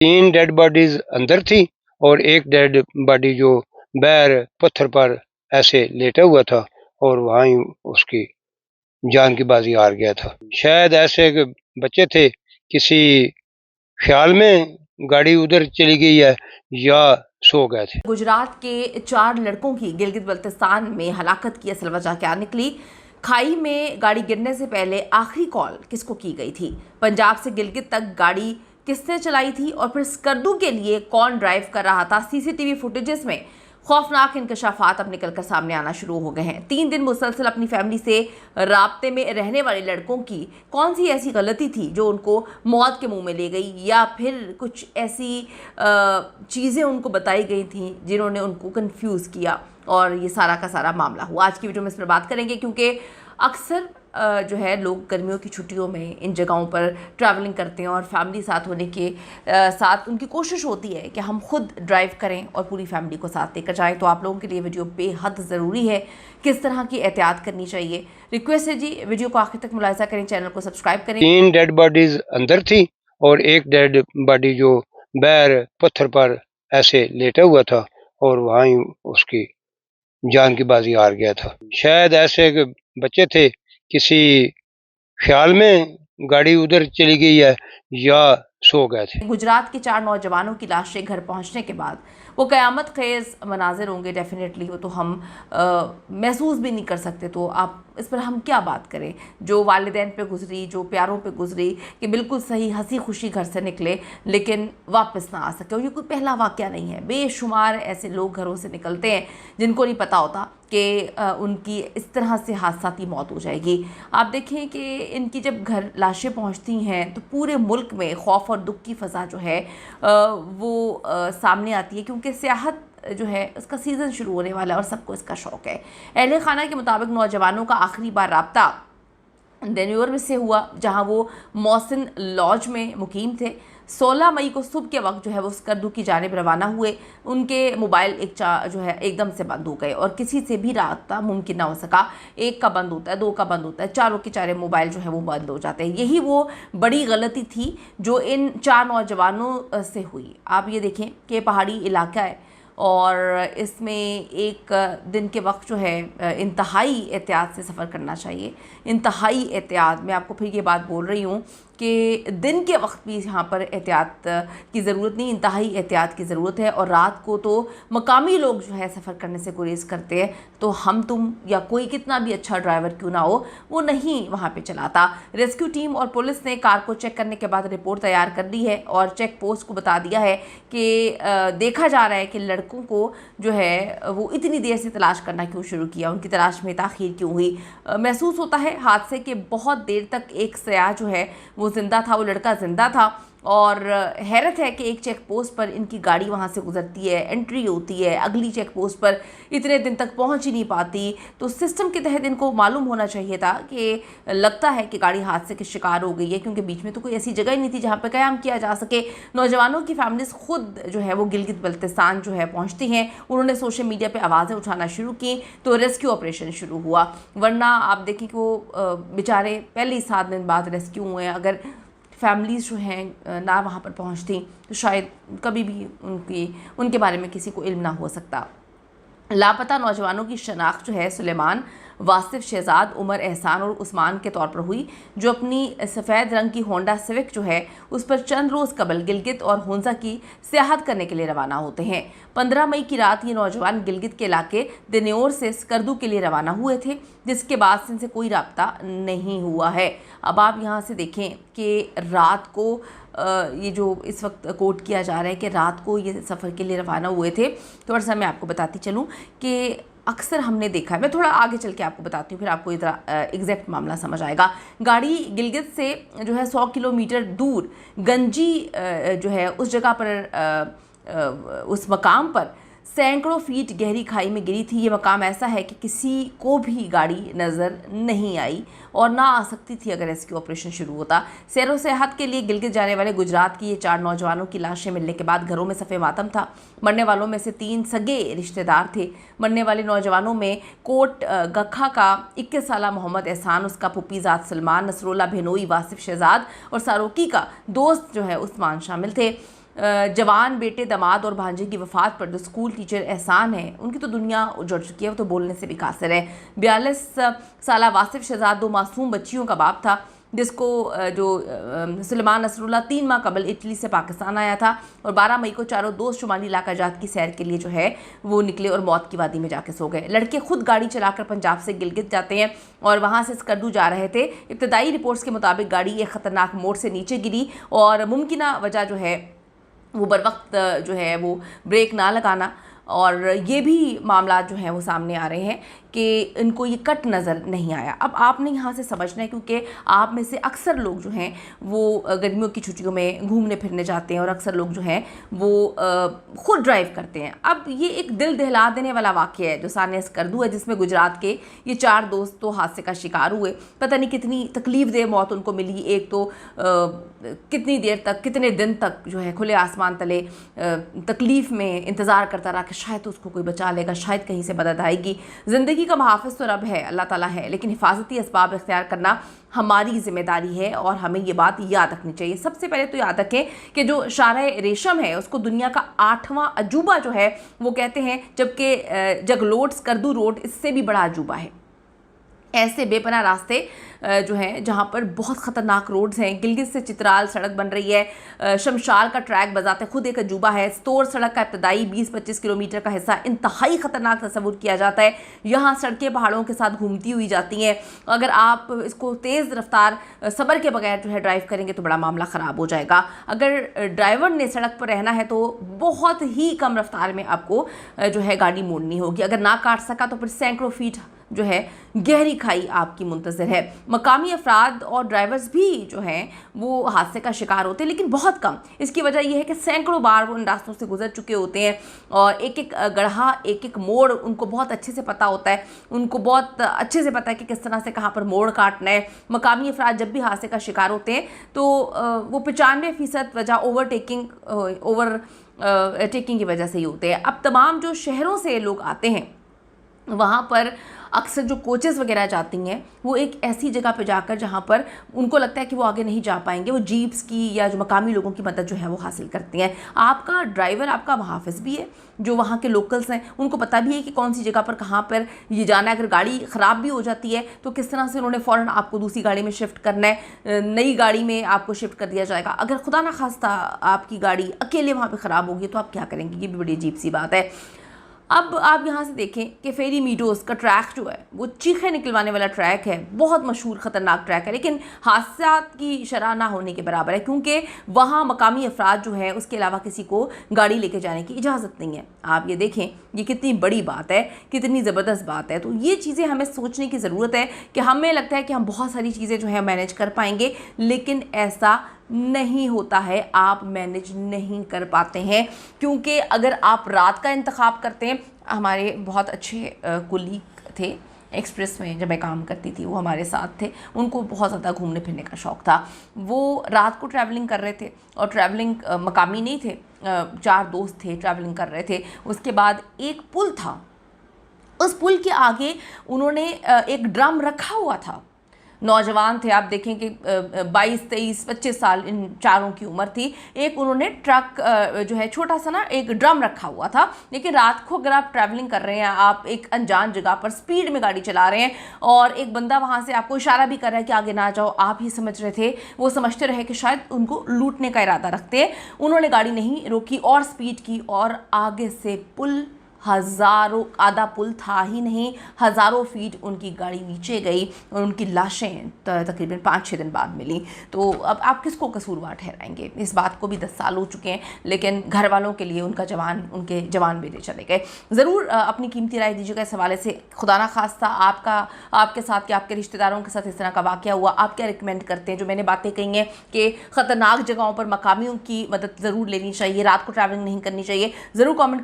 3 dead bodies अंदर थी और एक डेड बॉडी जो बाहर पत्थर पर ऐसे लेटा हुआ था और वहां ही उसकी जान की बाजी हार गया था। शायद ऐसे बच्चे थे, किसी ख्याल में गाड़ी उधर चली गई है या सो गए थे। गुजरात के 4 लड़कों की गिलगित बल्तिस्तान में हलाकत की असल वजह क्या निकली? खाई में गाड़ी गिरने से पहले आखिरी कॉल किसको की गई थी? पंजाब से गिलगित तक गाड़ी किसने चलाई थी और फिर स्कर्दू के लिए कौन ड्राइव कर रहा था? सीसीटीवी फुटेजेस में खौफनाक इंकशाफात अब निकल कर सामने आना शुरू हो गए हैं। 3 दिन मुसलसल अपनी फैमिली से राब्ते में रहने वाले लड़कों की कौन सी ऐसी गलती थी जो उनको मौत के मुंह में ले गई, या फिर कुछ ऐसी चीज़ें उनको बताई गई थी जिन्होंने उनको कंफ्यूज किया और ये सारा का सारा मामला हुआ। आज की वीडियो में इस पर बात करेंगे क्योंकि अक्सर जो है लोग गर्मियों की छुट्टियों में इन जगहों पर ट्रैवलिंग करते हैं और फैमिली साथ होने के साथ उनकी कोशिश होती है कि हम खुद ड्राइव करें और पूरी फैमिली को साथ लेकर जाएं। तो आप लोगों के लिए वीडियो बेहद ज़रूरी है, किस तरह की एहतियात करनी चाहिए। रिक्वेस्ट है जी, वीडियो को आखिर तक मुलाहिजा करें, चैनल को सब्सक्राइब करें। 3 डेड बॉडीज अंदर थी और एक डेड बॉडी जो बाहर पत्थर पर ऐसे लेटा हुआ था और वहां ही उसकी जान की बाजी हार गया था। शायद ऐसे बच्चे थे, किसी ख्याल में गाड़ी उधर चली गई है या सो गए थे। गुजरात के 4 नौजवानों की लाशें घर पहुंचने के बाद वो क़यामत ख़ेज़ मनाजिर होंगे डेफिनेटली, वो तो हम महसूस भी नहीं कर सकते। तो आप इस पर हम क्या बात करें? जो वालिदैन पे गुजरी, जो प्यारों पे गुजरी, कि बिल्कुल सही हंसी खुशी घर से निकले लेकिन वापस ना आ सके। और ये कोई पहला वाक़या नहीं है, बेशुमार ऐसे लोग घरों से निकलते हैं जिनको नहीं पता होता कि उनकी इस तरह से हादसाती मौत हो जाएगी। आप देखें कि इनकी जब घर लाशें पहुंचती हैं तो पूरे मुल्क में खौफ और दुख की फ़ज़ा जो है वो सामने आती है, क्योंकि सियाहत जो है उसका सीज़न शुरू होने वाला है और सबको इसका शौक़ है। अहले खाना के मुताबिक नौजवानों का आखिरी बार राब्ता देन्योर में से हुआ, जहां वो मौसिन लॉज में मुकीम थे। 16 मई को सुबह के वक्त जो है वो स्कर्दू की जानिब रवाना हुए। उनके मोबाइल जो है एकदम से बंद हो गए और किसी से भी राब्ता मुमकिन ना हो सका। 1 का बंद होता है, 2 का बंद होता है, चारों के चारे मोबाइल जो है वो बंद हो जाते हैं। यही वो बड़ी गलती थी जो इन 4 नौजवानों से हुई। आप ये देखें कि पहाड़ी इलाका है और इसमें एक दिन के वक्त जो है इंतहाई एहतियात से सफ़र करना चाहिए। इंतहाई एहतियात, मैं आपको फिर ये बात बोल रही हूँ कि दिन के वक्त भी यहाँ पर एहतियात की ज़रूरत नहीं, इंतहाई एहतियात की ज़रूरत है। और रात को तो मकामी लोग जो है सफ़र करने से गुरेज करते हैं, तो हम तुम या कोई कितना भी अच्छा ड्राइवर क्यों ना हो वो नहीं वहाँ पे चलाता। रेस्क्यू टीम और पुलिस ने कार को चेक करने के बाद रिपोर्ट तैयार कर दी है और चेक पोस्ट को बता दिया है कि देखा जा रहा है कि लड़कों को जो है वो इतनी देर से तलाश करना क्यों शुरू किया, उनकी तलाश में ताख़ीर क्यों हुई। महसूस होता है हादसे के बहुत देर तक एक सयाह जो है वो ज़िंदा था, वो लड़का ज़िंदा था। और हैरत है कि एक चेक पोस्ट पर इनकी गाड़ी वहाँ से गुजरती है, एंट्री होती है, अगली चेक पोस्ट पर इतने दिन तक पहुँच ही नहीं पाती। तो सिस्टम के तहत इनको मालूम होना चाहिए था कि लगता है कि गाड़ी हादसे के शिकार हो गई है, क्योंकि बीच में तो कोई ऐसी जगह ही नहीं थी जहाँ पर क़याम किया जा सके। नौजवानों की फैमिलीज़ खुद जो है वो गिलगित बल्तिस्तान जो है पहुँचती हैं। उन्होंने सोशल मीडिया पर आवाज़ें उठाना शुरू की तो रेस्क्यू ऑपरेशन शुरू हुआ। वरना आप देखें कि वो बेचारे पहले ही 7 दिन बाद रेस्क्यू हुए हैं। अगर फैमिलीज़ जो हैं ना वहाँ पर पहुँचती तो शायद कभी भी उनके बारे में किसी को इल्म ना हो सकता। लापता नौजवानों की शनाख्त जो है सुलेमान, वासिफ, शहजाद, उमर, एहसान और उस्मान के तौर पर हुई, जो अपनी सफ़ेद रंग की होंडा सिविक जो है उस पर चंद रोज़ कबल गिलगित और हुंजा की सियाहत करने के लिए रवाना होते हैं। 15 मई की रात ये नौजवान गिलगित के इलाके देन्योर से स्कर्दू के लिए रवाना हुए थे, जिसके बाद से इनसे कोई राब्ता नहीं हुआ है। अब आप यहाँ से देखें कि रात को ये जो इस वक्त कोट किया जा रहा है कि रात को ये सफ़र के लिए रवाना हुए थे। थोड़ा सा मैं आपको बताती चलूँ कि अक्सर हमने देखा है, मैं थोड़ा आगे चल के आपको बताती हूँ, फिर आपको इधर एग्जैक्ट मामला समझ आएगा। गाड़ी गिलगित से जो है 100 किलोमीटर दूर गंजी जो है उस जगह पर उस मकाम पर सैकड़ों फीट गहरी खाई में गिरी थी। ये मकाम ऐसा है कि किसी को भी गाड़ी नज़र नहीं आई और ना आ सकती थी अगर रेस्क्यू ऑपरेशन शुरू होता। सैरो सेहत के लिए गिलगित जाने वाले गुजरात की ये 4 नौजवानों की लाशें मिलने के बाद घरों में सफ़े मातम था। मरने वालों में से 3 सगे रिश्तेदार थे। मरने वाले नौजवानों में कोट गखा का 21 साला मोहम्मद एहसान, उसका पुपीज़ाद सलमान, नसरुल्ला भेनोई, वासिफ, शहजाद और सारोकी का दोस्त जो है उस्मान शामिल थे। जवान बेटे, दामाद और भांजे की वफात पर जो स्कूल टीचर एहसान है, उनकी तो दुनिया उजड़ चुकी है, वो तो बोलने से भी कासिर है। 42 साला वासिफ शहजाद 2 मासूम बच्चियों का बाप था, जिसको जो सुलेमान नसरुल्लाह 3 माह कबल इटली से पाकिस्तान आया था और 12 मई को चारों दोस्त शुमाली इलाका जात की सैर के लिए जो है वो निकले और मौत की वादी में जाके सो गए। लड़के खुद गाड़ी चलाकर पंजाब से गिलगित जाते हैं और वहाँ से स्कर्दू जा रहे थे। इब्तदाई रिपोर्ट्स के मुताबिक गाड़ी एक ख़तरनाक मोड़ से नीचे गिरी और मुमकिना वजह जो है वो बर वक्त जो है वो ब्रेक ना लगाना, और ये भी मामला जो है वो सामने आ रहे हैं कि इनको ये कट नज़र नहीं आया। अब आपने यहाँ से समझना है, क्योंकि आप में से अक्सर लोग जो हैं वो गर्मियों की छुट्टियों में घूमने फिरने जाते हैं और अक्सर लोग जो हैं वो ख़ुद ड्राइव करते हैं। अब ये एक दिल दहला देने वाला वाक़या है जो सानिया स्कर्दू है, जिसमें गुजरात के ये 4 दोस्त तो हादसे का शिकार हुए। पता नहीं कितनी तकलीफ़देह मौत उनको मिली। एक तो कितनी देर तक, कितने दिन तक जो है खुले आसमान तले तकलीफ़ में इंतज़ार करता रहा कि शायद उसको कोई बचा लेगा, शायद कहीं से मदद आएगी। ज़िंदगी का मुहाफ़िज़ तो रब है, अल्लाह ताला है, लेकिन हिफाजती असबाब इख्तियार करना हमारी ज़िम्मेदारी है और हमें ये बात याद रखनी चाहिए। सबसे पहले तो याद रखें कि जो शारे रेशम है उसको दुनिया का 8वां अजूबा जो है वो कहते हैं, जबकि जगलोट स्कर्दू रोड इससे भी बड़ा अजूबा है। ऐसे बेपनाह रास्ते जो हैं जहाँ पर बहुत ख़तरनाक रोड्स हैं। गिलगित से चित्राल सड़क बन रही है। शमशाल का ट्रैक बजाते खुद एक अजूबा है। स्तोर सड़क का इब्तदाई 20-25 किलोमीटर का हिस्सा इंतहाई ख़तरनाक तस्वुर किया जाता है। यहाँ सड़कें पहाड़ों के साथ घूमती हुई जाती हैं। अगर आप इसको तेज़ रफ्तार सब्र के बगैर जो है ड्राइव करेंगे तो बड़ा मामला ख़राब हो जाएगा। अगर ड्राइवर ने सड़क पर रहना है तो बहुत ही कम रफ्तार में आपको जो है गाड़ी मोड़नी होगी। अगर ना काट सका तो फिर सैकड़ों फीट जो है गहरी खाई आपकी मुंतज़िर है। मकामी अफराद और ड्राइवर्स भी जो हैं वो हादसे का शिकार होते हैं, लेकिन बहुत कम। इसकी वजह यह है कि सैकड़ों बार वो इन रास्तों से गुजर चुके होते हैं और एक एक गढ़ा, एक एक मोड़ उनको बहुत अच्छे से पता होता है। उनको बहुत अच्छे से पता है कि किस तरह से कहाँ पर मोड़ काटना है। मकामी अफराद जब भी हादसे का शिकार होते हैं तो वो 95% वजह टेकिंग की वजह से ही होते हैं। अब तमाम जो शहरों से लोग आते हैं वहाँ पर अक्सर जो कोचेस वगैरह जाती हैं वो एक ऐसी जगह पे जाकर जहाँ पर उनको लगता है कि वो आगे नहीं जा पाएंगे, वो जीप्स की या जो मकामी लोगों की मदद जो है वो हासिल करती हैं। आपका ड्राइवर आपका मुहाफ़िज़ भी है, जो वहाँ के लोकल्स हैं उनको पता भी है कि कौन सी जगह पर कहाँ पर ये जाना है। अगर गाड़ी ख़राब भी हो जाती है तो किस तरह से उन्होंने फ़ौरन आपको दूसरी गाड़ी में शिफ्ट करना है, नई गाड़ी में आपको शिफ्ट कर दिया जाएगा। अगर खुदा ना खास्ता आपकी गाड़ी अकेले वहाँ पर ख़राब होगी तो आप क्या करेंगे, ये भी बड़ी अजीब सी बात है। अब आप यहाँ से देखें कि फेरी मीडोज़ का ट्रैक जो है वो चीखें निकलवाने वाला ट्रैक है, बहुत मशहूर ख़तरनाक ट्रैक है, लेकिन हादसात की शरह ना होने के बराबर है, क्योंकि वहाँ मकामी अफराद जो हैं उसके अलावा किसी को गाड़ी लेके जाने की इजाज़त नहीं है। आप ये देखें ये कितनी बड़ी बात है, कितनी ज़बरदस्त बात है। तो ये चीज़ें हमें सोचने की ज़रूरत है कि हमें लगता है कि हम बहुत सारी चीज़ें जो है मैनेज कर पाएंगे, लेकिन ऐसा नहीं होता है। आप मैनेज नहीं कर पाते हैं, क्योंकि अगर आप रात का इंतखाब करते हैं, हमारे बहुत अच्छे कुलीग थे एक्सप्रेस में जब मैं काम करती थी, वो हमारे साथ थे, उनको बहुत ज़्यादा घूमने फिरने का शौक़ था। वो रात को ट्रैवलिंग कर रहे थे और ट्रैवलिंग मकामी नहीं थे, 4 दोस्त थे ट्रैवलिंग कर रहे थे। उसके बाद एक पुल था, उस पुल के आगे उन्होंने एक ड्रम रखा हुआ था। नौजवान थे, आप देखें कि 22, 23, 25 साल इन चारों की उम्र थी। एक उन्होंने ट्रक जो है छोटा सा ना एक ड्रम रखा हुआ था, लेकिन रात को अगर आप ट्रैवलिंग कर रहे हैं, आप एक अनजान जगह पर स्पीड में गाड़ी चला रहे हैं और एक बंदा वहाँ से आपको इशारा भी कर रहा है कि आगे ना जाओ, आप ही समझ रहे थे, वो समझते रहे कि शायद उनको लूटने का इरादा रखते हैं। उन्होंने गाड़ी नहीं रोकी और स्पीड की और आगे से पुल हज़ारों, आधा पुल था ही नहीं, हज़ारों फीट उनकी गाड़ी नीचे गई और उनकी लाशें तकरीबन 5-6 दिन बाद मिली। तो अब आप किसको कसूरवार ठहराएंगे? इस बात को भी 10 साल हो चुके हैं, लेकिन घर वालों के लिए उनके जवान बेटे चले गए। ज़रूर अपनी कीमती राय दीजिएगा इस हवाले से। खुदा ना खास्ता आपके साथ या आपके रिश्तेदारों के साथ इस तरह का वाक़या हुआ, आप क्या रिकमेंड करते हैं? जो मैंने बातें कही हैं कि ख़तरनाक जगहों पर मकामियों की मदद ज़रूर लेनी चाहिए, रात को ट्रैवलिंग नहीं करनी चाहिए, ज़रूर कॉमेंट